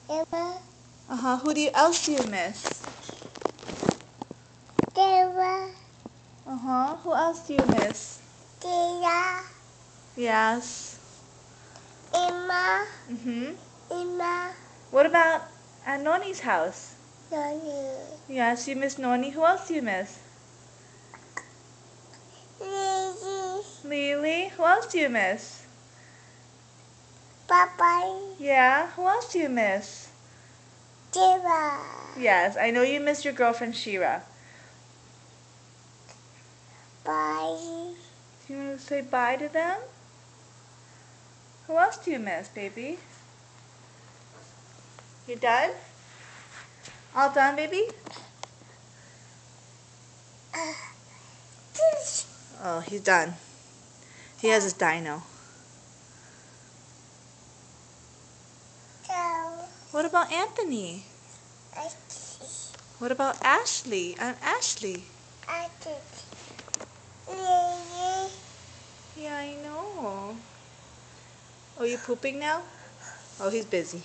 Emma, Who else do you miss? Deva, Who else do you miss? Dea, Yes. Emma, Mhm. Emma, What about at Noni's house? Noni, Yes, you miss Noni. Who else do you miss? Lily, Lily. Who else do you miss? Papa, Yeah. Who else do you miss? Deva, Yes, I know you miss your girlfriend Shira. Bye. Do you want to say bye to them? Who else do you miss, baby? You done? All done, baby? Oh, he's done. He has his dino. What about Anthony? What about Ashley? And Ashley? Lily, Yeah, I know. Oh, you pooping now? Oh, he's busy.